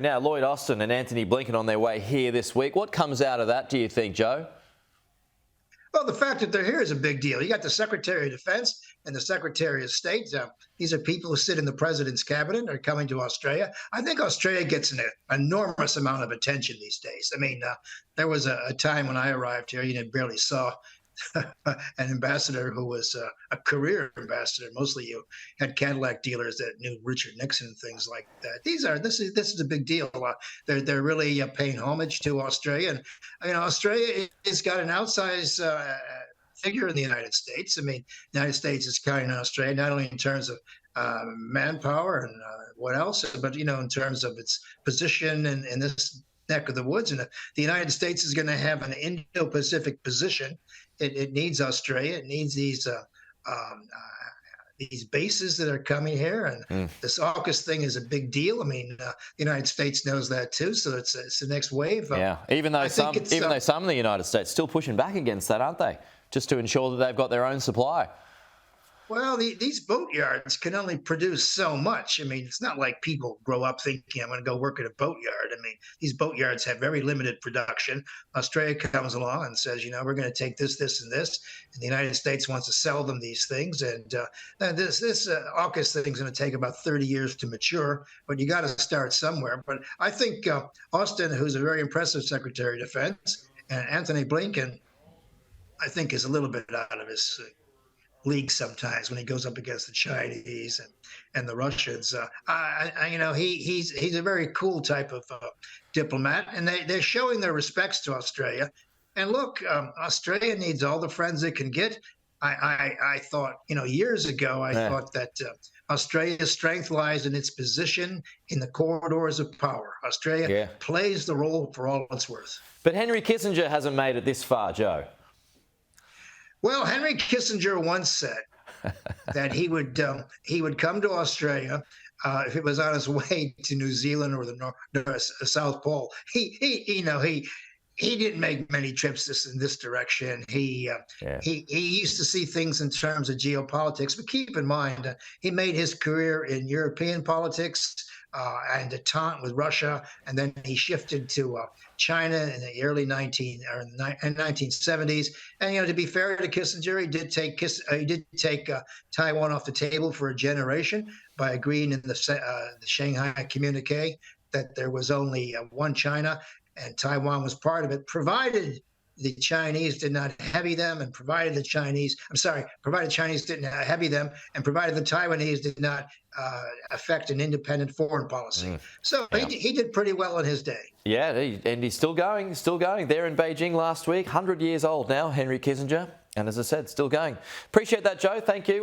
Now, Lloyd Austin and Antony Blinken on their way here this week. What comes out of that, do you think, Joe? Well, the fact that they're here is a big deal. You got the Secretary of Defense and the Secretary of State. These are people who sit in the president's cabinet, are coming to Australia. I think Australia gets an enormous amount of attention these days. I mean, there was a time when I arrived here, you barely saw an ambassador who was a career ambassador. Mostly you had Cadillac dealers that knew Richard Nixon and things like that. This is a big deal. They're really paying homage to Australia, and Australia has got an outsized figure in the United States. I mean, the United States is counting on Australia not only in terms of manpower and what else, but in terms of its position in this neck of the woods. And the United States is going to have an Indo-Pacific position. It needs Australia. It needs these bases that are coming here. And this AUKUS thing is a big deal. I mean, the United States knows that too. So it's the next wave. Yeah, even though some in the United States still pushing back against that, aren't they? Just to ensure that they've got their own supply. Well, these boatyards can only produce so much. I mean, it's not like people grow up thinking, I'm going to go work at a boatyard. I mean, these boatyards have very limited production. Australia comes along and says, we're going to take this, this, and this. And the United States wants to sell them these things. And this AUKUS thing is going to take about 30 years to mature, but you got to start somewhere. But I think Austin, who's a very impressive Secretary of Defense, and Antony Blinken, I think is a little bit out of his league sometimes when he goes up against the Chinese and the Russians. He's a very cool type of diplomat, and they're showing their respects to Australia. And look, Australia needs all the friends it can get. I thought, years ago, I thought that Australia's strength lies in its position in the corridors of power. Australia plays the role for all it's worth. But Henry Kissinger hasn't made it this far, Joe. Well, Henry Kissinger once said that he would come to Australia if it was on his way to New Zealand or the South Pole. He didn't make many trips in this direction. He used to see things in terms of geopolitics, but keep in mind he made his career in European politics and detente with Russia, and then he shifted to China in the early 1970s. And to be fair to Kissinger, he did take Taiwan off the table for a generation by agreeing in the Shanghai Communique that there was only one China, and Taiwan was part of it, provided the Chinese did not heavy them, and provided the Chinese didn't heavy them, and provided the Taiwanese did not affect an independent foreign policy. So he did pretty well in his day. Yeah, and he's still going, There in Beijing last week, 100 years old now, Henry Kissinger. And as I said, still going. Appreciate that, Joe. Thank you.